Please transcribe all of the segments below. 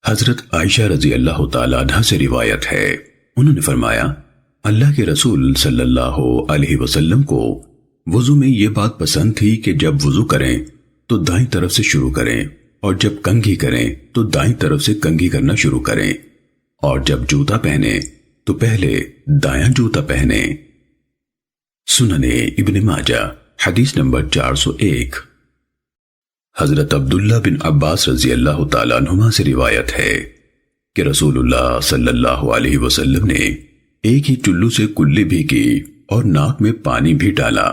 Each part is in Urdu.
حضرت عائشہ رضی اللہ تعالیٰ عنہ سے روایت ہے، انہوں نے فرمایا اللہ کے رسول صلی اللہ علیہ وسلم کو وضو میں یہ بات پسند تھی کہ جب وضو کریں تو دائیں طرف سے شروع کریں، اور جب کنگھی کریں تو دائیں طرف سے کنگھی کرنا شروع کریں، اور جب جوتا پہنیں تو پہلے دایاں جوتا پہنیں۔ سنن ابن ماجہ حدیث نمبر 401۔ حضرت عبداللہ بن عباس رضی اللہ تعالیٰ عنہما سے روایت ہے کہ رسول اللہ صلی اللہ علیہ وسلم نے ایک ہی چلو سے کلی بھی کی اور ناک میں پانی بھی ڈالا۔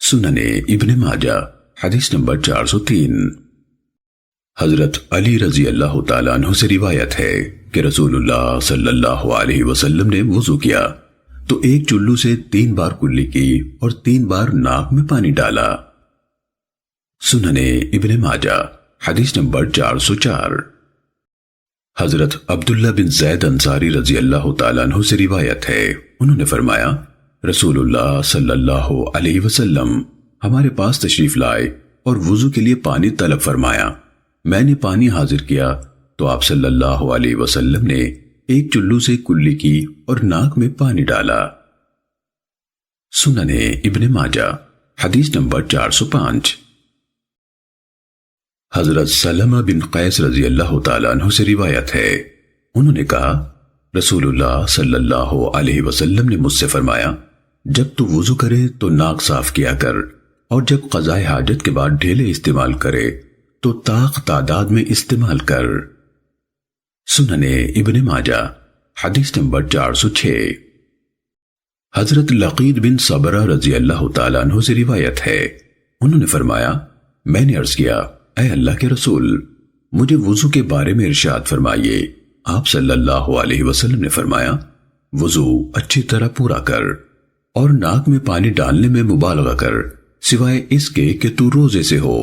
سنن ابن ماجہ حدیث نمبر 403۔ حضرت علی رضی اللہ تعالیٰ عنہ سے روایت ہے کہ رسول اللہ صلی اللہ علیہ وسلم نے وضو کیا تو ایک چلو سے 3 بار کلی کی اور 3 بار ناک میں پانی ڈالا۔ سنن ابن ماجہ حدیث نمبر 404۔ حضرت عبداللہ بن زید انصاری رضی اللہ تعالیٰ عنہ سے روایت ہے، انہوں نے فرمایا رسول اللہ صلی اللہ علیہ وسلم ہمارے پاس تشریف لائے اور وضو کے لیے پانی طلب فرمایا۔ میں نے پانی حاضر کیا تو آپ صلی اللہ علیہ وسلم نے ایک چلو سے کلی کی اور ناک میں پانی ڈالا۔ سنن ابن ماجہ حدیث نمبر 405۔ حضرت سلمہ بن قیس رضی اللہ تعالیٰ عنہ سے روایت ہے، انہوں نے کہا رسول اللہ صلی اللہ علیہ وسلم نے مجھ سے فرمایا جب تو وضو کرے تو ناک صاف کیا کر، اور جب قضاء حاجت کے بعد ڈھیلے استعمال کرے تو طاق تعداد میں استعمال کر۔ سنن ابن ماجہ حدیث نمبر 406۔ حضرت لقید بن صبرہ رضی اللہ تعالیٰ عنہ سے روایت ہے، انہوں نے فرمایا میں نے عرض کیا اے اللہ کے رسول مجھے وضو کے بارے میں ارشاد فرمائیے۔ آپ صلی اللہ علیہ وسلم نے فرمایا وضو اچھی طرح پورا کر اور ناک میں پانی ڈالنے میں مبالغہ کر سوائے اس کے کہ تو روزے سے ہو۔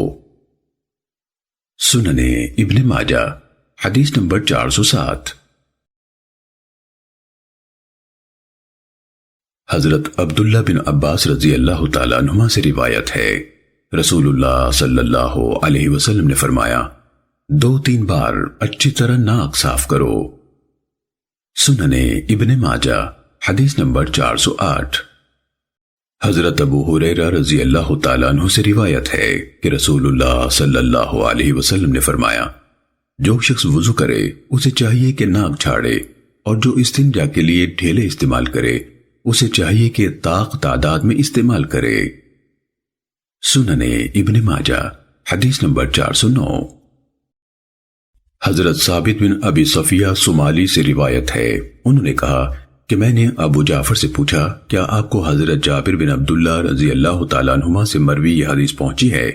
سنن ابن ماجہ حدیث نمبر 407۔ حضرت عبداللہ بن عباس رضی اللہ تعالیٰ عنہما سے روایت ہے رسول اللہ صلی اللہ علیہ وسلم نے فرمایا 2-3 بار اچھی طرح ناک صاف کرو۔ سنن ابن ماجہ حدیث نمبر 408۔ حضرت ابو ہریرہ رضی اللہ تعالیٰ عنہ سے روایت ہے کہ رسول اللہ صلی اللہ علیہ وسلم نے فرمایا جو شخص وضو کرے اسے چاہیے کہ ناک جھاڑے، اور جو استنجا کے لیے ڈھیلے استعمال کرے اسے چاہیے کہ طاق تعداد میں استعمال کرے۔ سنن ابن ماجہ حدیث نمبر 409۔ حضرت ثابت بن ابی صفیہ سمالی سے روایت ہے، انہوں نے کہا کہ میں نے ابو جعفر سے پوچھا کیا آپ کو حضرت جابر بن عبداللہ رضی اللہ تعالیٰ عنہما سے مروی یہ حدیث پہنچی ہے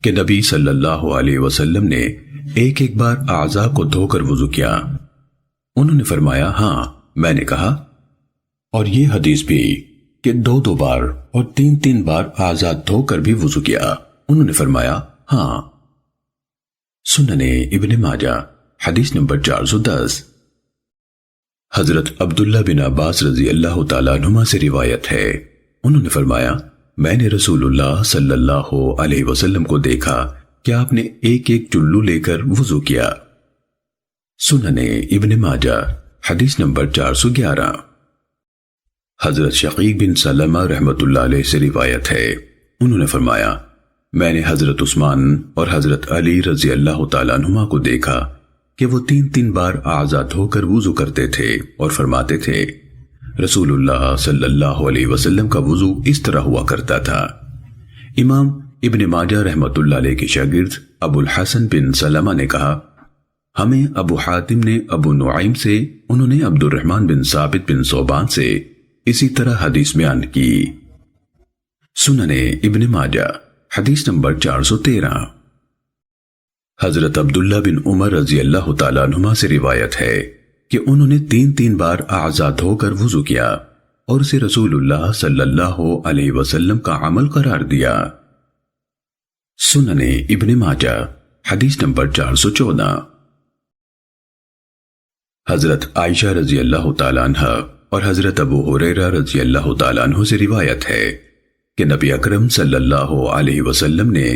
کہ نبی صلی اللہ علیہ وسلم نے ایک ایک بار اعضاء کو دھو کر وضو کیا؟ انہوں نے فرمایا ہاں۔ میں نے کہا اور یہ حدیث بھی کہ 2-2 بار اور 3-3 بار اعضاء دھو کر بھی وضو کیا؟ انہوں نے فرمایا ہاں۔ سنن ابن ماجہ حدیث نمبر 410۔ حضرت عبداللہ بن عباس رضی اللہ تعالیٰ عنہما سے روایت ہے، انہوں نے فرمایا میں نے رسول اللہ صلی اللہ علیہ وسلم کو دیکھا کہ آپ نے ایک ایک چلو لے کر وضو کیا۔ سنن ابن ماجہ حدیث نمبر 411۔ حضرت شقیق بن سلمہ رحمۃ اللہ علیہ سے روایت ہے، انہوں نے فرمایا میں نے حضرت عثمان اور حضرت علی رضی اللہ تعالیٰ عنہما کو دیکھا کہ وہ 3-3 بار اعضاء دھو کر وضو کرتے تھے اور فرماتے تھے رسول اللہ صلی اللہ علیہ وسلم کا وضو اس طرح ہوا کرتا تھا۔ امام ابن ماجہ رحمۃ اللہ علیہ کے شاگرد ابو الحسن بن سلمہ نے کہا ہمیں ابو حاتم نے ابو نعیم سے، انہوں نے عبد الرحمن بن ثابت بن ثوبان سے اسی طرح حدیث بیان کی۔ سنن ابن ماجہ حدیث نمبر 413۔ حضرت عبداللہ بن عمر رضی اللہ تعالیٰ عنہما سے روایت ہے کہ انہوں نے 3-3 بار اعضاء دھو کر وضو کیا اور اسے رسول اللہ صلی اللہ علیہ وسلم کا عمل قرار دیا۔ سنن ابن ماجہ حدیث نمبر 414۔ حضرت عائشہ رضی اللہ تعالیٰ عنہ اور حضرت ابو ہریرہ رضی اللہ تعالیٰ عنہ سے روایت ہے کہ نبی اکرم صلی اللہ علیہ وسلم نے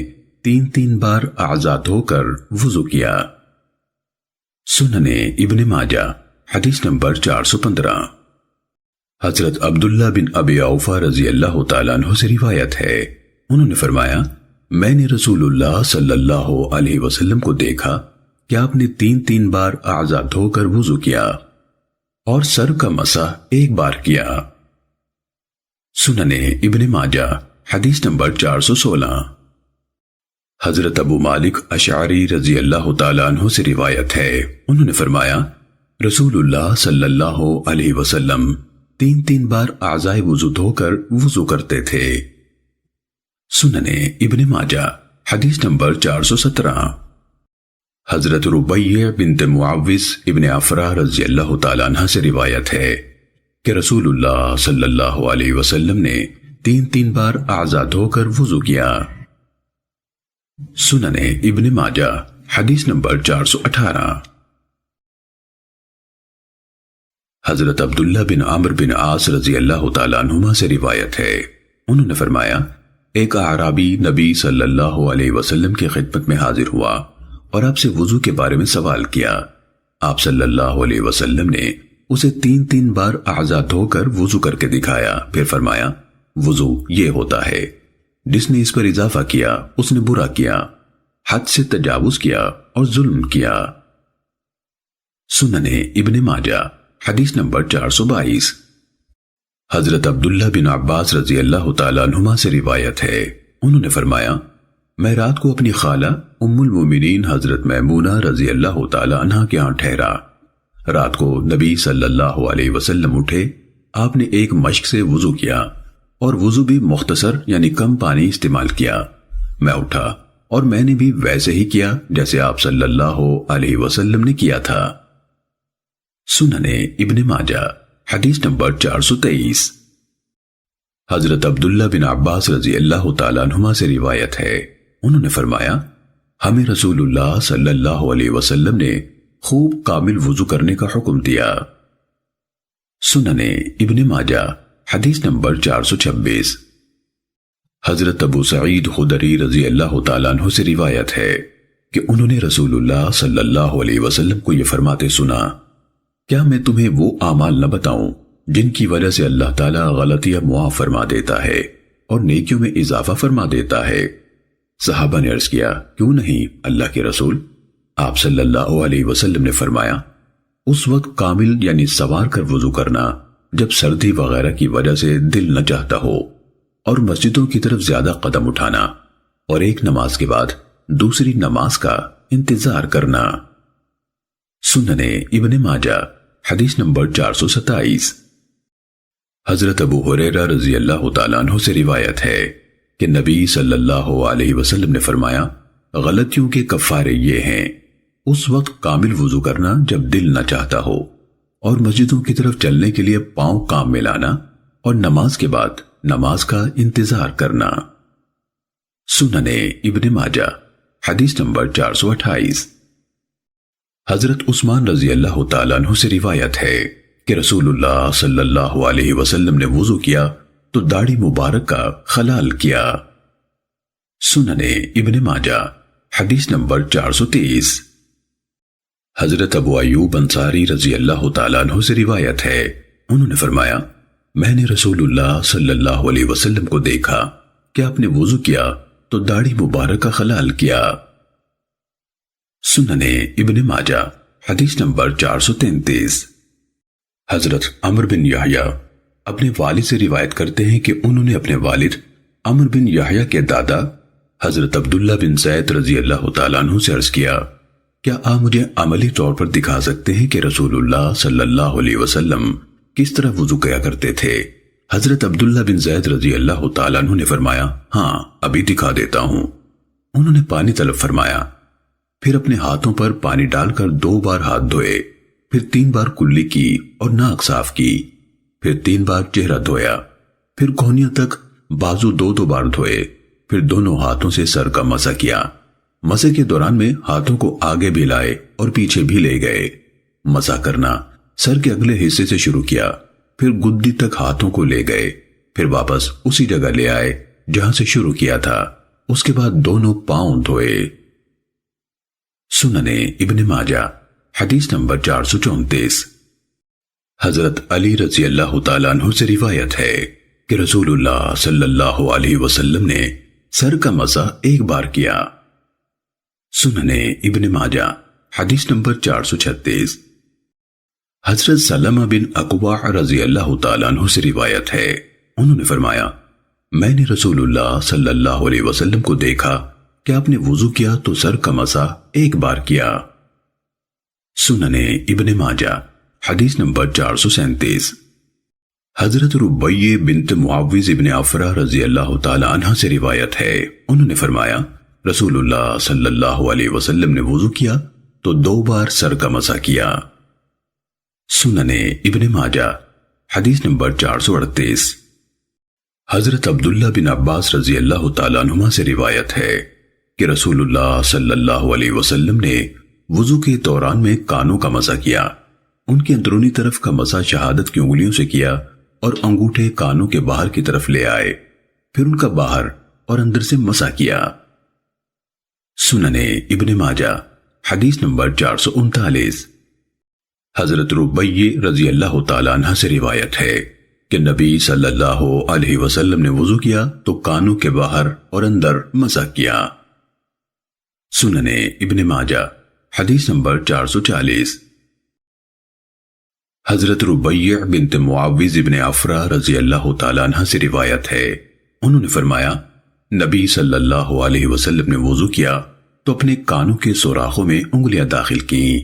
3-3 بار اعضاء دھو کر وضو کیا۔ سننے ابن ماجہ حدیث نمبر 415۔ حضرت عبداللہ بن ابی اوفا رضی اللہ تعالیٰ عنہ سے روایت ہے، انہوں نے فرمایا میں نے رسول اللہ صلی اللہ علیہ وسلم کو دیکھا کہ آپ نے 3 بار اعضاء دھو کر وضو کیا اور سر کا مسح 1 بار کیا۔ سننے ابن ماجہ حدیث نمبر 416۔ حضرت ابو مالک اشعری رضی اللہ تعالیٰ عنہ سے روایت ہے، انہوں نے فرمایا رسول اللہ صلی اللہ علیہ وسلم 3 بار اعضاء وضو دھو کر وضو کرتے تھے۔ سننے ابن ماجہ حدیث نمبر 417۔ حضرت ربیع بنت معوذ ابن افرا رضی اللہ تعالیٰ عنہ سے روایت ہے کہ رسول اللہ صلی اللہ علیہ وسلم نے 3 بار اعضاء دھو کر وضو کیا۔ سننے ابن ماجہ حدیث نمبر 418۔ حضرت عبداللہ بن عمرو بن عاص رضی اللہ تعالیٰ عنہما سے روایت ہے، انہوں نے فرمایا ایک اعرابی نبی صلی اللہ علیہ وسلم کی خدمت میں حاضر ہوا اور آپ سے وضو کے بارے میں سوال کیا۔ آپ صلی اللہ علیہ وسلم نے اسے 3 بار اعضاء دھو کر وضو کر کے دکھایا، پھر فرمایا وضو یہ ہوتا ہے، جس نے اس پر اضافہ کیا اس نے برا کیا، حد سے تجاوز کیا اور ظلم کیا۔ سننے ابن ماجہ حدیث نمبر 422۔ حضرت عبداللہ بن عباس رضی اللہ تعالیٰ عنہما سے روایت ہے، انہوں نے فرمایا میں رات کو اپنی خالہ ام المومنین حضرت میمونہ رضی اللہ تعالیٰ عنہ کے ہاں ٹھہرا۔ رات کو نبی صلی اللہ علیہ وسلم اٹھے، آپ نے ایک مشک سے وضو کیا اور وضو بھی مختصر یعنی کم پانی استعمال کیا۔ میں اٹھا اور میں نے بھی ویسے ہی کیا جیسے آپ صلی اللہ علیہ وسلم نے کیا تھا۔ سننے ابن ماجہ حدیث نمبر 423۔ حضرت عبداللہ بن عباس رضی اللہ تعالیٰ عنہما سے روایت ہے، انہوں نے فرمایا ہمیں رسول اللہ صلی اللہ علیہ وسلم نے خوب کامل وضو کرنے کا حکم دیا۔ سننے ابن ماجہ حدیث نمبر 426۔ حضرت ابو سعید خدری رضی اللہ تعالیٰ عنہ سے روایت ہے کہ انہوں نے رسول اللہ صلی اللہ علیہ وسلم کو یہ فرماتے سنا کیا میں تمہیں وہ اعمال نہ بتاؤں جن کی وجہ سے اللہ تعالیٰ غلطیاں معاف فرما دیتا ہے اور نیکیوں میں اضافہ فرما دیتا ہے؟ صحابہ نے عرض کیا کیوں نہیں اللہ کے رسول؟ آپ صلی اللہ علیہ وسلم نے فرمایا اس وقت کامل یعنی سوار کر وضو کرنا جب سردی وغیرہ کی وجہ سے دل نہ چاہتا ہو، اور مسجدوں کی طرف زیادہ قدم اٹھانا، اور ایک نماز کے بعد دوسری نماز کا انتظار کرنا۔ سننے ابن ماجہ حدیث نمبر 427۔ حضرت ابو ہریرہ رضی اللہ تعالیٰ عنہ سے روایت ہے کہ نبی صلی اللہ علیہ وسلم نے فرمایا غلطیوں کے کفارے یہ ہیں اس وقت کامل وضو کرنا جب دل نہ چاہتا ہو، اور مسجدوں کی طرف چلنے کے لیے پاؤں کام میں لانا، اور نماز کے بعد نماز کا انتظار کرنا۔ سننے ابن ماجہ حدیث نمبر 428۔ حضرت عثمان رضی اللہ تعالیٰ عنہ سے روایت ہے کہ رسول اللہ صلی اللہ علیہ وسلم نے وضو کیا تو داڑھی مبارک کا خلال کیا۔ سننے ابن ماجہ حدیث نمبر 430۔ حضرت ابو ایوب انصاری رضی اللہ تعالیٰ عنہ سے روایت ہے، انہوں نے فرمایا میں نے رسول اللہ صلی اللہ علیہ وسلم کو دیکھا کہ آپ نے وضو کیا تو داڑھی مبارک کا خلال کیا۔ سننے ابن ماجہ حدیث نمبر 433۔ حضرت عمر بن یحییٰ اپنے والد سے روایت کرتے ہیں کہ انہوں نے اپنے والد عمر بن یحییٰ کے دادا حضرت عبداللہ بن زید رضی اللہ تعالیٰ عنہ سے عرض کیا کیا آپ مجھے عملی طور پر دکھا سکتے ہیں کہ رسول اللہ صلی اللہ علیہ وسلم کس طرح وضو کیا کرتے تھے؟ حضرت عبداللہ بن زید رضی اللہ تعالیٰ عنہ نے فرمایا ہاں ابھی دکھا دیتا ہوں۔ انہوں نے پانی طلب فرمایا، پھر اپنے ہاتھوں پر پانی ڈال کر 2 بار ہاتھ دھوئے، پھر 3 بار کلی کی اور ناک صاف کی، پھر 3 بار چہرہ دھویا، پھر گھونیاں تک بازو 2 بار دھوئے، پھر دونوں ہاتھوں سے سر کا مسح کیا۔ مسح کے دوران میں ہاتھوں کو آگے بھی لائے اور پیچھے بھی لے گئے۔ مسح کرنا سر کے اگلے حصے سے شروع کیا، پھر گدی تک ہاتھوں کو لے گئے، پھر واپس اسی جگہ لے آئے جہاں سے شروع کیا تھا، اس کے بعد دونوں پاؤں دھوئے۔ سننے ابن ماجہ حدیث نمبر 434۔ حضرت علی رضی اللہ تعالیٰ عنہ سے روایت ہے کہ رسول اللہ صلی اللہ علیہ وسلم نے سر کا مسح ایک بار کیا۔ سننے ابن ماجہ حدیث نمبر 436۔ حضرت سلمہ بن اکوع رضی اللہ تعالیٰ عنہ سے روایت ہے، انہوں نے فرمایا میں نے رسول اللہ صلی اللہ علیہ وسلم کو دیکھا کہ آپ نے وضو کیا تو سر کا مسح ایک بار کیا۔ سننے ابن ماجہ حدیث نمبر 437۔ حضرت ربیع بنت معوذ ابن عفرہ رضی اللہ تعالی عنہ سے روایت ہے، انہوں نے فرمایا رسول اللہ صلی اللہ علیہ وسلم نے وضو کیا تو 2 بار سر کا مسح کیا۔ سننے ابن ماجہ حدیث نمبر 438۔ حضرت عبداللہ بن عباس رضی اللہ تعالیٰ عنہما سے روایت ہے کہ رسول اللہ صلی اللہ علیہ وسلم نے وضو کے دوران میں کانوں کا مسح کیا، ان کی اندرونی طرف کا مسح شہادت کی انگلیوں سے کیا اور انگوٹھے کانوں کے باہر کی طرف لے آئے، پھر ان کا باہر اور اندر سے مسح کیا۔ سننے ابن ماجہ حدیث نمبر 439۔ حضرت ربیع رضی اللہ تعالیٰ عنہ سے روایت ہے کہ نبی صلی اللہ علیہ وسلم نے وضو کیا تو کانوں کے باہر اور اندر مسح کیا۔ سننے ابن ماجہ حدیث نمبر 440۔ حضرت ربیع بنت معوذ ابن عفرہ رضی اللہ تعالیٰ عنہ سے روایت ہے، انہوں نے فرمایا نبی صلی اللہ علیہ وسلم نے وضو کیا تو اپنے کانوں کے سوراخوں میں انگلیاں داخل کیں۔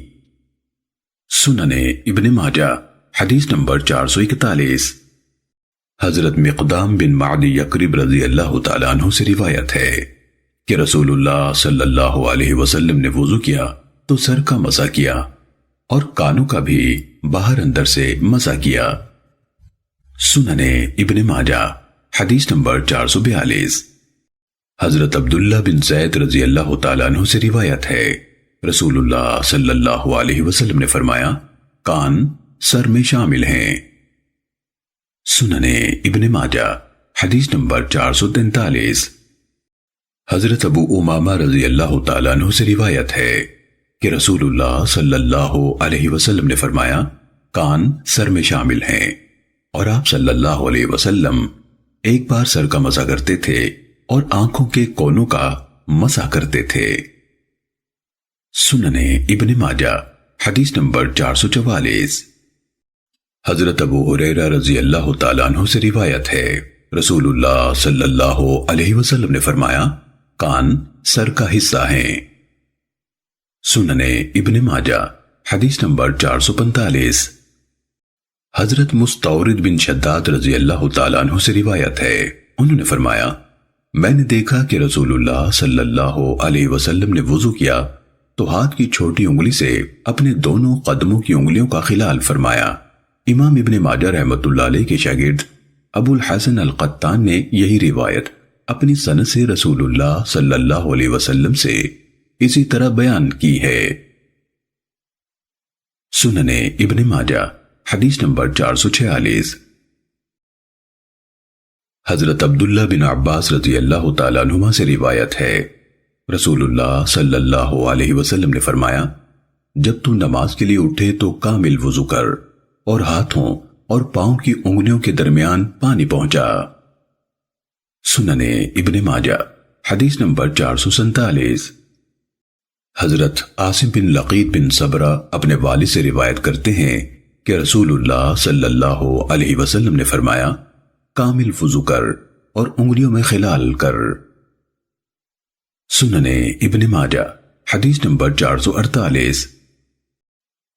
سننے ابن ماجہ حدیث نمبر 441۔ حضرت مقدام بن معدی یکرب رضی اللہ تعالیٰ عنہ سے روایت ہے کہ رسول اللہ صلی اللہ علیہ وسلم نے وضو کیا تو سر کا مسح کیا اور کانوں کا بھی باہر اندر سے مسح کیا۔ سننے ابن ماجہ حدیث نمبر 442۔ حضرت عبداللہ بن زید رضی اللہ تعالیٰ عنہ سے روایت ہے رسول اللہ صلی اللہ علیہ وسلم نے فرمایا کان سر میں شامل ہیں۔ سننے ابن ماجہ حدیث نمبر 443۔ حضرت ابو امامہ رضی اللہ تعالیٰ عنہ سے روایت ہے کہ رسول اللہ صلی اللہ علیہ وسلم نے فرمایا کان سر میں شامل ہیں، اور آپ صلی اللہ علیہ وسلم ایک بار سر کا مسح کرتے تھے اور آنکھوں کے کونوں کا مسح کرتے تھے۔ سننے ابن ماجہ حدیث نمبر 444۔ حضرت ابو ہریرہ رضی اللہ تعالیٰ عنہ سے روایت ہے رسول اللہ صلی اللہ علیہ وسلم نے فرمایا کان سر کا حصہ ہیں۔ سننے ابن ماجہ حدیث نمبر 445۔ حضرت مستورد بن شداد رضی اللہ تعالیٰ عنہ سے روایت ہے، انہوں نے فرمایا میں نے دیکھا کہ رسول اللہ صلی اللہ علیہ وسلم نے وضو کیا تو ہاتھ کی چھوٹی انگلی سے اپنے دونوں قدموں کی انگلیوں کا خلال فرمایا۔ امام ابن ماجہ رحمۃ اللہ علیہ کے شاگرد ابو الحسن القطان نے یہی روایت اپنی سند سے رسول اللہ صلی اللہ علیہ وسلم سے اسی طرح بیان کی ہے۔ سننے ابن ماجہ حدیث نمبر 446۔ حضرت عبداللہ بن عباس رضی اللہ تعالیٰ عنہما سے روایت ہے رسول اللہ صلی اللہ علیہ وسلم نے فرمایا جب تو نماز کے لیے اٹھے تو کامل وضو کر اور ہاتھوں اور پاؤں کی انگلیوں کے درمیان پانی پہنچا۔ سننے ابن ماجہ حدیث نمبر 447۔ حضرت عاصم بن لقیط بن صبرہ اپنے والد سے روایت کرتے ہیں کہ رسول اللہ صلی اللہ علیہ وسلم نے فرمایا کامل وضو کر اور انگلیوں میں خلال کر۔ سننے ابن ماجہ حدیث نمبر 448۔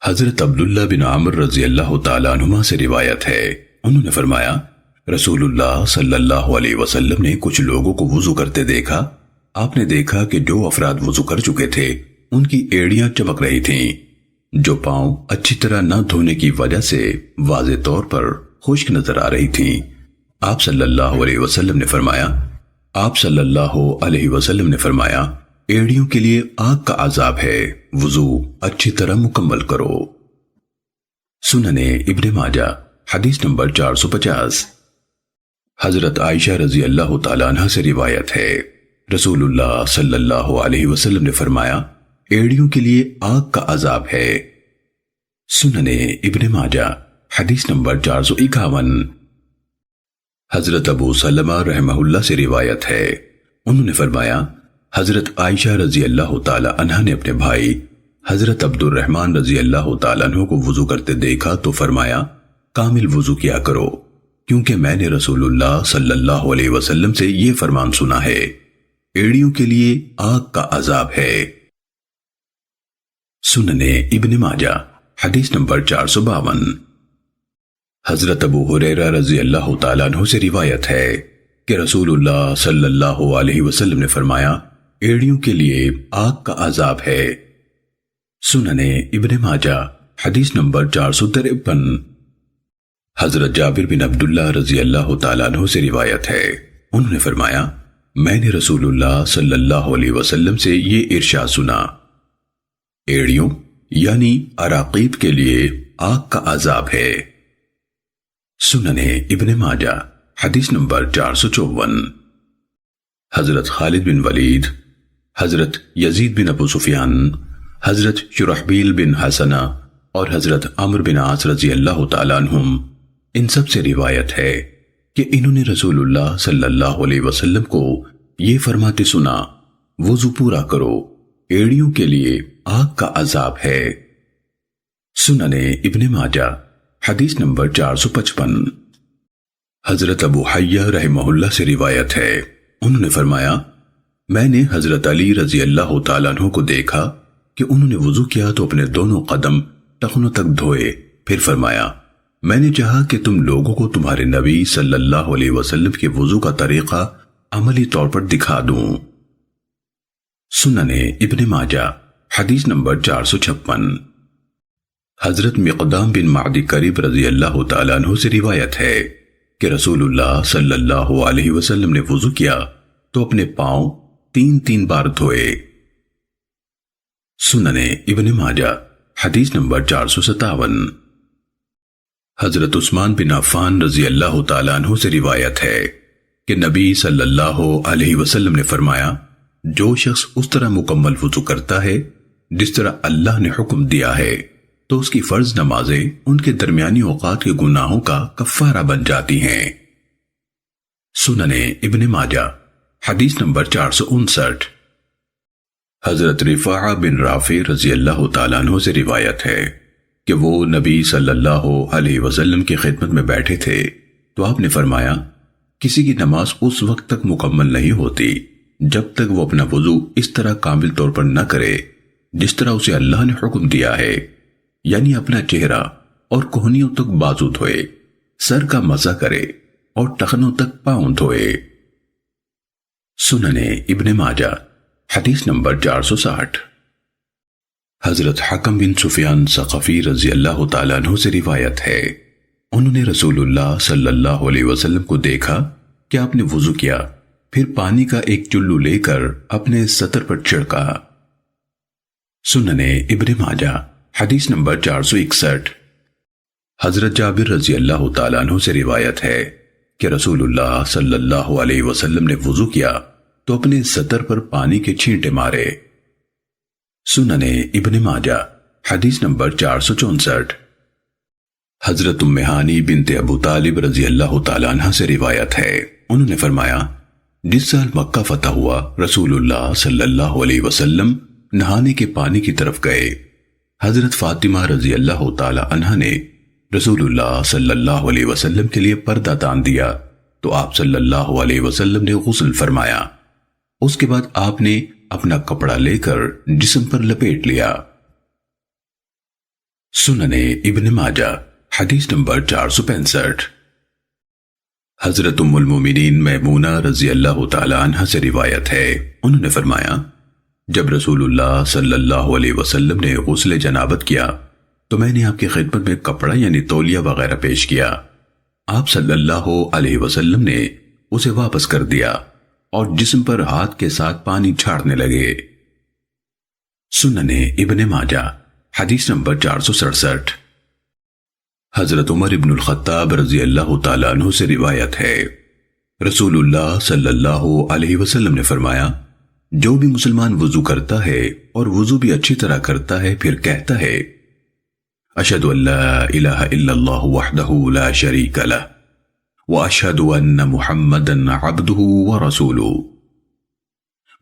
حضرت عبداللہ بن عامر رضی اللہ تعالیٰ عنہما سے روایت ہے، انہوں نے فرمایا رسول اللہ صلی اللہ علیہ وسلم نے کچھ لوگوں کو وضو کرتے دیکھا، آپ نے دیکھا کہ جو افراد وضو کر چکے تھے ان کی ایڑیاں چمک رہی تھیں، جو پاؤں اچھی طرح نہ دھونے کی وجہ سے واضح طور پر خشک نظر آ رہی تھیں۔ آپ صلی اللہ علیہ وسلم نے فرمایا ایڑیوں کے لیے آگ کا عذاب ہے، وضو اچھی طرح مکمل کرو۔ سننے ابن ماجہ حدیث نمبر 450۔ حضرت عائشہ رضی اللہ تعالیٰ عنہ سے روایت ہے رسول اللہ صلی اللہ علیہ وسلم نے فرمایا ایڑیوں کے لیے آگ کا عذاب ہے، سنن ابن ماجہ حدیث نمبر 451۔ حضرت ابو سلمہ رحمہ اللہ سے روایت ہے، انہوں نے فرمایا حضرت عائشہ رضی اللہ تعالی عنہ نے اپنے بھائی حضرت عبد الرحمن رضی اللہ تعالیٰ عنہ کو وضو کرتے دیکھا تو فرمایا کامل وضو کیا کرو، کیونکہ میں نے رسول اللہ صلی اللہ علیہ وسلم سے یہ فرمان سنا ہے، ایڑیوں کے لیے آگ کا عذاب ہے۔ سنن ابن ماجہ حدیث نمبر 452۔ حضرت ابو ہریرہ رضی اللہ تعالیٰ عنہ سے روایت ہے کہ رسول اللہ صلی اللہ علیہ وسلم نے فرمایا ایڑیوں کے لیے آگ کا عذاب ہے۔ سنن ابن ماجہ حدیث نمبر 453۔ حضرت جابر بن عبداللہ رضی اللہ تعالیٰ عنہ سے روایت ہے، انہوں نے فرمایا میں نے رسول اللہ صلی اللہ علیہ وسلم سے یہ ارشاد سنا، ایڑیوں یعنی عراقیب کے لیے آگ کا عذاب ہے۔ سنن ابن ماجہ حدیث نمبر 454۔ حضرت خالد بن ولید، حضرت یزید بن ابو سفیان، حضرت شرحبیل بن حسنہ اور حضرت عمرو بن عاص رضی اللہ تعالیٰ عنہم، ان سب سے روایت ہے کہ انہوں نے رسول اللہ صلی اللہ علیہ وسلم کو یہ فرماتے سنا، وضو پورا کرو، ایڑیوں کے لیے آگ کا عذاب ہے۔ سنن ابن ماجہ حدیث نمبر 455۔ حضرت ابو حیہ رحمہ اللہ سے روایت ہے، انہوں نے فرمایا میں نے حضرت علی رضی اللہ تعالیٰ عنہ کو دیکھا کہ انہوں نے وضو کیا تو اپنے دونوں قدم ٹخنوں تک دھوئے، پھر فرمایا میں نے چاہا کہ تم لوگوں کو تمہارے نبی صلی اللہ علیہ وسلم کے وضو کا طریقہ عملی طور پر دکھا دوں۔ سنن ابن ماجہ حدیث نمبر 456۔ حضرت مقدام بن معدی کریب رضی اللہ تعالیٰ عنہ سے روایت ہے کہ رسول اللہ صلی اللہ علیہ وسلم نے وضو کیا تو اپنے پاؤں 3 بار دھوئے۔ سنن ابن ماجہ حدیث نمبر 457۔ حضرت عثمان بن عفان رضی اللہ تعالیٰ عنہ سے روایت ہے کہ نبی صلی اللہ علیہ وسلم نے فرمایا جو شخص اس طرح مکمل وضو کرتا ہے جس طرح اللہ نے حکم دیا ہے تو اس کی فرض نمازیں ان کے درمیانی اوقات کے گناہوں کا کفارہ بن جاتی ہیں۔ سنن ابن ماجہ حدیث نمبر 459۔ حضرت رفاعہ بن رافع رضی اللہ تعالیٰ عنہ سے روایت ہے کہ وہ نبی صلی اللہ علیہ وسلم کی خدمت میں بیٹھے تھے تو آپ نے فرمایا کسی کی نماز اس وقت تک مکمل نہیں ہوتی جب تک وہ اپنا وضو اس طرح کامل طور پر نہ کرے جس طرح اسے اللہ نے حکم دیا ہے، یعنی اپنا چہرہ اور کوہنیوں تک بازو دھوئے، سر کا مسح کرے اور ٹخنوں تک پاؤں دھوئے۔ سنن ابن ماجہ حدیث نمبر 460۔ حضرت حکم بن سفیان ثقفی رضی اللہ تعالیٰ عنہ سے روایت ہے، انہوں نے رسول اللہ صلی اللہ علیہ وسلم کو دیکھا کہ آپ نے وضو کیا، پھر پانی کا ایک چلو لے کر اپنے سطر پر چھڑکا۔ سنن ابن ماجہ حدیث نمبر 461۔ حضرت جابر رضی اللہ تعالیٰ عنہ سے روایت ہے کہ رسول اللہ صلی اللہ علیہ وسلم نے وضو کیا تو اپنے سطر پر پانی کے چھینٹے مارے۔ سنن ابن ماجہ حدیث نمبر 464۔ حضرت ام ہانی بنت ابو طالب رضی اللہ تعالیٰ عنہ سے روایت ہے، انہوں نے فرمایا جس سال مکہ فتح ہوا رسول اللہ صلی اللہ علیہ وسلم نہانے کے پانی کی طرف گئے، حضرت فاطمہ رضی اللہ تعالیٰ عنہ نے رسول اللہ صلی اللہ علیہ وسلم کے لیے پردہ تان دیا تو آپ صلی اللہ علیہ وسلم نے غسل فرمایا، اس کے بعد آپ نے اپنا کپڑا لے کر جسم پر لپیٹ لیا۔ سنن ابن ماجہ حدیث نمبر 465۔ حضرت ام المومنین میمونہ رضی اللہ تعالی عنہ سے روایت ہے، انہوں نے فرمایا جب رسول اللہ صلی اللہ علیہ وسلم نے غسل جنابت کیا تو میں نے آپ کی خدمت میں کپڑا یعنی تولیہ وغیرہ پیش کیا، آپ صلی اللہ علیہ وسلم نے اسے واپس کر دیا اور جسم پر ہاتھ کے ساتھ پانی چھاڑنے لگے۔ سنن ابن ماجہ حدیث نمبر 467۔ حضرت عمر ابن الخطاب رضی اللہ تعالیٰ عنہ سے روایت ہے، رسول اللہ صلی اللہ علیہ وسلم نے فرمایا جو بھی مسلمان وضو کرتا ہے اور وضو بھی اچھی طرح کرتا ہے پھر کہتا ہے اشہد ان لا الہ الا اللہ وحدہ لا شریک لہ واشہد ان محمدًا عبدہ ورسولہ۔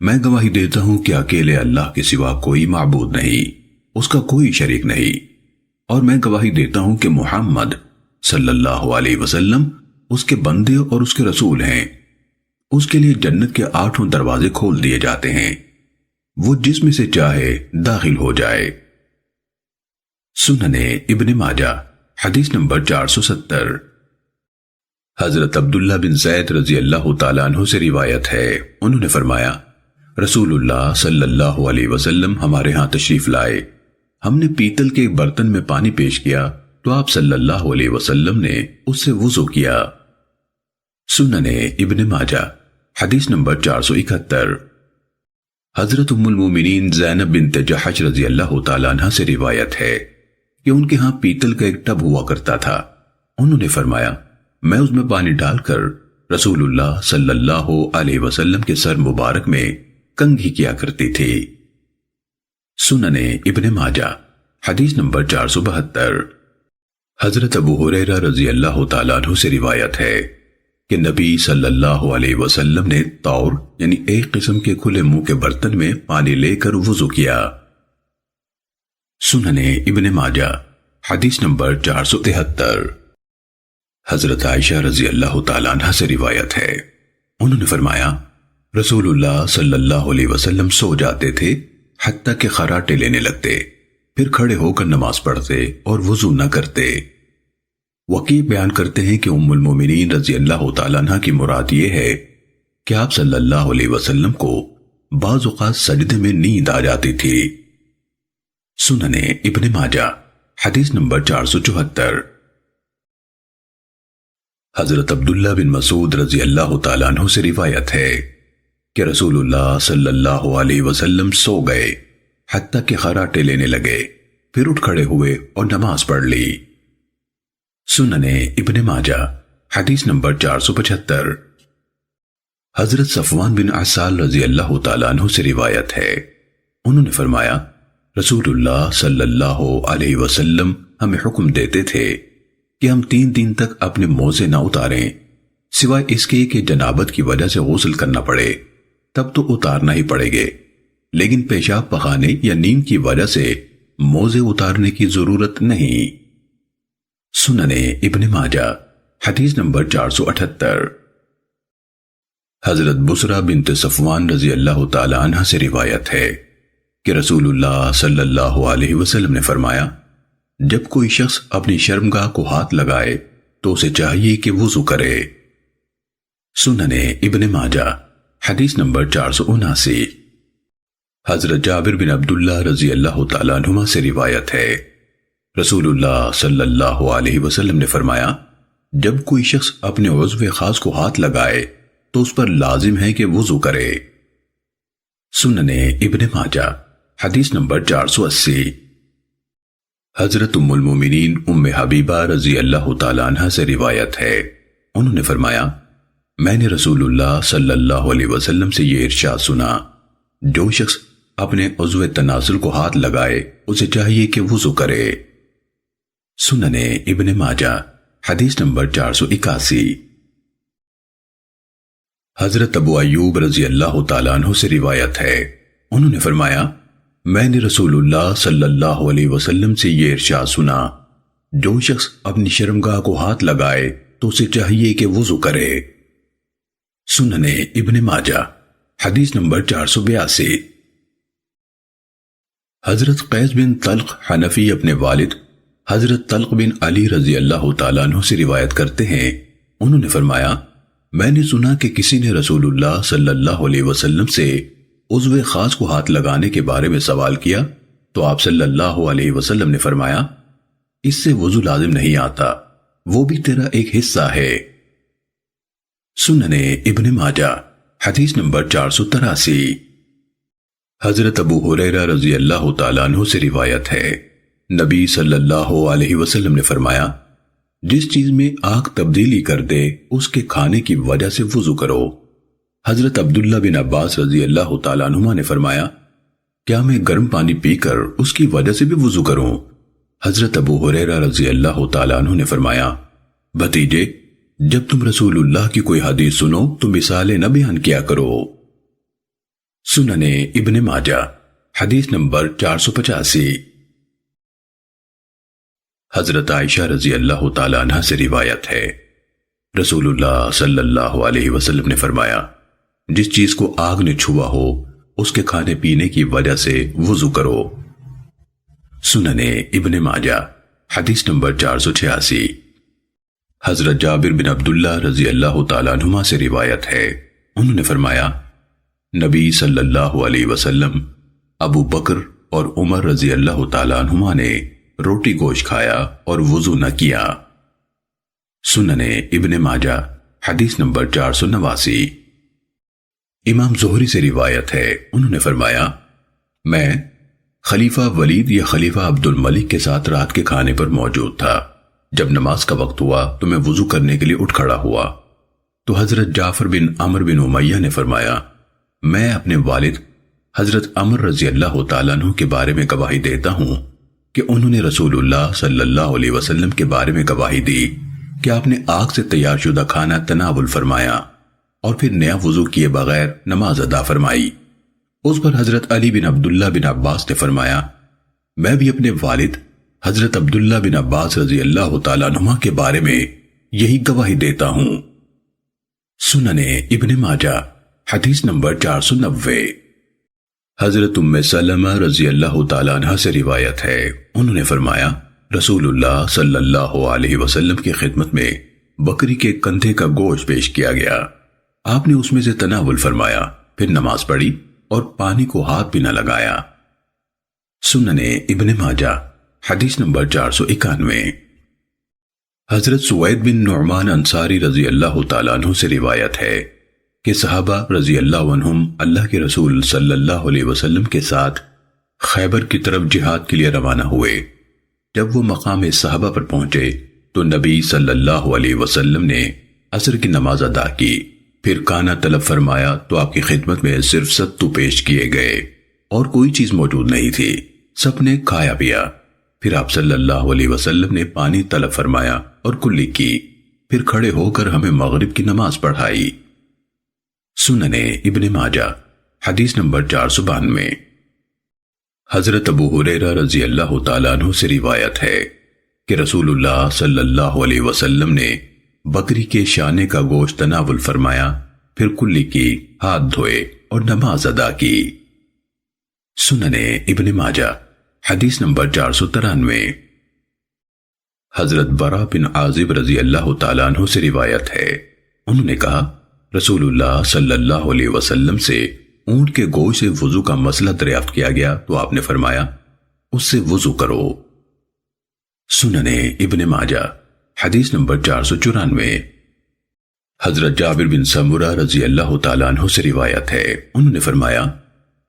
میں گواہی دیتا ہوں کہ اکیلے اللہ کے سوا کوئی معبود نہیں، اس کا کوئی شریک نہیں، اور میں گواہی دیتا ہوں کہ محمد صلی اللہ علیہ وسلم اس کے بندے اور اس کے رسول ہیں۔ اس کے لیے جنت کے 8 دروازے کھول دیے جاتے ہیں، وہ جس میں سے چاہے داخل ہو جائے۔ سنن ابن ماجہ حدیث نمبر 470۔ حضرت عبداللہ بن زید رضی اللہ تعالیٰ عنہ سے روایت ہے، انہوں نے فرمایا رسول اللہ صلی اللہ علیہ وسلم ہمارے ہاں تشریف لائے، ہم نے پیتل کے ایک برتن میں پانی پیش کیا تو آپ صلی اللہ علیہ وسلم نے اس سے وضو کیا۔ سنن ابن ماجہ حدیث نمبر 471۔ حضرت ام المومنین زینب بنت جحش رضی اللہ تعالیٰ عنہ سے روایت ہے کہ ان کے ہاں پیتل کا ایک ٹب ہوا کرتا تھا، انہوں نے فرمایا میں اس میں پانی ڈال کر رسول اللہ صلی اللہ علیہ وسلم کے سر مبارک میں کنگھی کیا کرتی تھی۔ سنن ابن ماجہ حدیث نمبر 472۔ حضرت ابو ہریرہ رضی اللہ تعالیٰ عنہ سے روایت ہے کہ نبی صلی اللہ علیہ وسلم نے طور یعنی ایک قسم کے کھلے منہ کے برتن میں پانی لے کر وضو کیا۔ سنن ابن ماجہ حدیث نمبر 473۔ حضرت عائشہ رضی اللہ تعالیٰ عنہ سے روایت ہے، انہوں نے فرمایا رسول اللہ صلی اللہ علیہ وسلم سو جاتے تھے حتیٰ کہ خراٹے لینے لگتے، پھر کھڑے ہو کر نماز پڑھتے اور وضو نہ کرتے۔ وکیع بیان کرتے ہیں کہ ام المومنین رضی اللہ تعالیٰ عنہ کی مراد یہ ہے کہ آپ صلی اللہ علیہ وسلم کو بعض اوقات سجدے میں نیند آ جاتی تھی۔ سنن ابن ماجہ حدیث نمبر 474۔ حضرت عبداللہ بن مسعود رضی اللہ تعالیٰ عنہ سے روایت ہے کہ رسول اللہ صلی اللہ علیہ وسلم سو گئے حتیٰ کہ خراٹے لینے لگے، پھر اٹھ کھڑے ہوئے اور نماز پڑھ لی۔ سنن ابن ماجہ حدیث نمبر 475۔ حضرت صفوان بن عسال رضی اللہ تعالیٰ عنہ سے روایت ہے، انہوں نے فرمایا رسول اللہ صلی اللہ علیہ وسلم ہمیں حکم دیتے تھے کہ ہم 3 دن تک اپنے موزے نہ اتاریں، سوائے اس کے کہ جنابت کی وجہ سے غسل کرنا پڑے، تب تو اتارنا ہی پڑے گے، لیکن پیشاب پخانے یا نیند کی وجہ سے موزے اتارنے کی ضرورت نہیں۔ سنن ابن ماجہ حدیث نمبر 478۔ حضرت بصرہ بنت صفوان رضی اللہ تعالی عنہ سے روایت ہے کہ رسول اللہ صلی اللہ علیہ وسلم نے فرمایا جب کوئی شخص اپنی شرمگاہ کو ہاتھ لگائے تو اسے چاہیے کہ وضو کرے۔ سنن ابن ماجہ حدیث نمبر 479۔ حضرت جابر بن عبداللہ رضی اللہ تعالیٰ عنہما سے روایت ہے رسول اللہ صلی اللہ علیہ وسلم نے فرمایا جب کوئی شخص اپنے عضو خاص کو ہاتھ لگائے تو اس پر لازم ہے کہ وضو کرے۔ سنن ابن ماجہ حدیث نمبر 480۔ حضرت ام المومنین ام حبیبہ رضی اللہ تعالیٰ عنہ سے روایت ہے، انہوں نے فرمایا میں نے رسول اللہ صلی اللہ علیہ وسلم سے یہ ارشاد سنا جو شخص اپنے عضو تناسل کو ہاتھ لگائے اسے چاہیے کہ وضو کرے۔ سنن ابن ماجہ حدیث نمبر 481۔ حضرت ابو ایوب رضی اللہ تعالیٰ عنہ سے روایت ہے، انہوں نے فرمایا میں نے رسول اللہ صلی اللہ علیہ وسلم سے یہ ارشاد سنا جو شخص اپنی شرمگاہ کو ہاتھ لگائے تو اسے چاہیے کہ وضو کرے۔ سنن ابن ماجہ حدیث نمبر 482۔ حضرت قیس بن طلق حنفی اپنے والد حضرت طلق بن علی رضی اللہ تعالیٰ عنہ سے روایت کرتے ہیں، انہوں نے فرمایا میں نے سنا کہ کسی نے رسول اللہ صلی اللہ علیہ وسلم سے عضو خاص کو ہاتھ لگانے کے بارے میں سوال کیا تو آپ صلی اللہ علیہ وسلم نے فرمایا اس سے وضو لازم نہیں آتا، وہ بھی تیرا ایک حصہ ہے۔ سنن ابن ماجہ حدیث نمبر 483۔ حضرت ابو ہریرہ رضی اللہ تعالیٰ عنہ سے روایت ہے نبی صلی اللہ علیہ وسلم نے فرمایا جس چیز میں آگ تبدیلی کر دے اس کے کھانے کی وجہ سے وضو کرو۔ حضرت عبداللہ بن عباس رضی اللہ تعالیٰ عنہما نے فرمایا کیا میں گرم پانی پی کر اس کی وجہ سے بھی وضو کروں؟ حضرت ابو ہریرہ رضی اللہ تعالیٰ عنہ نے فرمایا، بھتیجے، جب تم رسول اللہ کی کوئی حدیث سنو تو مثالیں نہ بیان کیا کرو۔ سنن ابن ماجہ حدیث نمبر 485۔ حضرت عائشہ رضی اللہ تعالیٰ عنہ سے روایت ہے، رسول اللہ صلی اللہ علیہ وسلم نے فرمایا، جس چیز کو آگ نے چھوا ہو اس کے کھانے پینے کی وجہ سے وضو کرو۔ سنن ابن ماجہ حدیث نمبر 486۔ حضرت جابر بن عبداللہ رضی اللہ تعالیٰ عنہما سے روایت ہے، انہوں نے فرمایا، نبی صلی اللہ علیہ وسلم، ابو بکر اور عمر رضی اللہ تعالیٰ عنہما نے روٹی گوشت کھایا اور وضو نہ کیا۔ سنن ابن ماجہ حدیث نمبر 489۔ امام زہری سے روایت ہے، انہوں نے فرمایا، میں خلیفہ ولید یا خلیفہ عبد الملک کے ساتھ رات کے کھانے پر موجود تھا۔ جب نماز کا وقت ہوا تو میں وضو کرنے کے لیے اٹھ کھڑا ہوا تو حضرت جعفر بن عمر بن امیہ نے فرمایا، میں اپنے والد حضرت عمر رضی اللہ تعالیٰ عنہ کے بارے میں گواہی دیتا ہوں کہ انہوں نے رسول اللہ صلی اللہ علیہ وسلم کے بارے میں گواہی دی کہ آپ نے آگ سے تیار شدہ کھانا تناول فرمایا اور پھر نیا وضو کیے بغیر نماز ادا فرمائی۔ اس پر حضرت علی بن عبداللہ بن عباس نے فرمایا، میں بھی اپنے والد حضرت عبداللہ بن عباس رضی اللہ تعالیٰ عنہما کے بارے میں یہی گواہی دیتا ہوں۔ سنن ابن ماجہ حدیث نمبر 490۔ حضرت ام سلمہ رضی اللہ تعالیٰ عنہ سے روایت ہے، انہوں نے فرمایا، رسول اللہ صلی اللہ علیہ وسلم کی خدمت میں بکری کے کندھے کا گوشت پیش کیا گیا۔ آپ نے اس میں سے تناول فرمایا، پھر نماز پڑھی اور پانی کو ہاتھ بھی نہ لگایا۔ سنن ابن ماجہ حدیث نمبر 491۔ حضرت سوید بن نعمان انصاری رضی اللہ تعالیٰ عنہ سے روایت ہے کہ صحابہ رضی اللہ عنہم اللہ کے رسول صلی اللہ علیہ وسلم کے ساتھ خیبر کی طرف جہاد کے لیے روانہ ہوئے۔ جب وہ مقام صحابہ پر پہنچے تو نبی صلی اللہ علیہ وسلم نے عصر کی نماز ادا کی، پھر کھانا طلب فرمایا تو آپ کی خدمت میں صرف ستو پیش کیے گئے اور کوئی چیز موجود نہیں تھی، سب نے کھایا پیا۔ پھر آپ صلی اللہ علیہ وسلم نے پانی طلب فرمایا اور کلی کی، پھر کھڑے ہو کر ہمیں مغرب کی نماز پڑھائی۔ سنن ابن ماجہ حدیث نمبر 492۔ حضرت ابو ہریرہ رضی اللہ تعالیٰ عنہ سے روایت ہے کہ رسول اللہ صلی اللہ علیہ وسلم نے بکری کے شانے کا گوشت تناول فرمایا، پھر کلی کی، ہاتھ دھوئے اور نماز ادا کی۔ سنن ابن ماجہ حدیث نمبر 493۔ حضرت برا بن عازب رضی اللہ تعالیٰ عنہ سے روایت ہے، انہوں نے کہا، رسول اللہ صلی اللہ علیہ وسلم سے اونٹ کے گوشت سے وضو کا مسئلہ دریافت کیا گیا تو آپ نے فرمایا، اس سے وضو کرو۔ سنن ابن ماجہ حدیث نمبر 494۔ حضرت جابر بن سمرہ رضی اللہ تعالیٰ عنہ سے روایت ہے، انہوں نے فرمایا،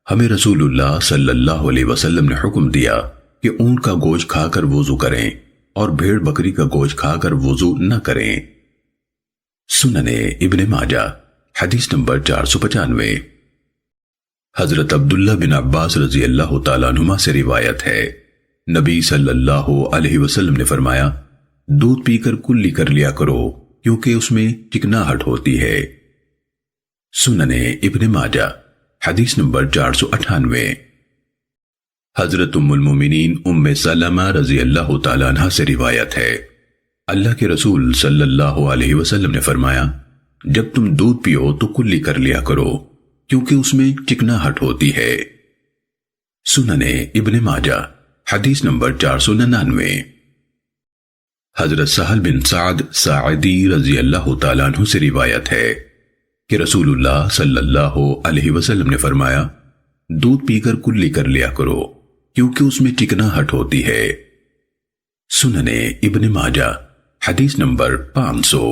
ہمیں رسول اللہ صلی اللہ علیہ وسلم نے حکم دیا کہ اونٹ کا گوشت کھا کر وضو کریں اور بھیڑ بکری کا گوشت کھا کر وضو نہ کریں۔ سنن ابن ماجہ حدیث نمبر 495۔ حضرت عبداللہ بن عباس رضی اللہ تعالیٰ عنہما سے روایت ہے، نبی صلی اللہ علیہ وسلم نے فرمایا، دودھ پی کر کلی کر لیا کرو کیونکہ اس میں چکناہٹ ہوتی ہے۔ سنن ابن ماجہ حدیث نمبر 498۔ حضرت ام المومنین ام سلمہ رضی اللہ تعالیٰ عنہ سے روایت ہے، اللہ کے رسول صلی اللہ علیہ وسلم نے فرمایا، جب تم دودھ پیو تو کلی کر لیا کرو کیونکہ اس میں چکناہٹ ہوتی ہے۔ سنن ابن ماجہ حدیث نمبر 499۔ حضرت سہل بن سعد ساعدی رضی اللہ تعالیٰ عنہ سے روایت ہے کہ رسول اللہ صلی اللہ علیہ وسلم نے فرمایا، دودھ پی کر کلی کر لیا کرو کیونکہ اس میں چکناہٹ ہوتی ہے۔ سنن ابن ماجہ حدیث نمبر 500۔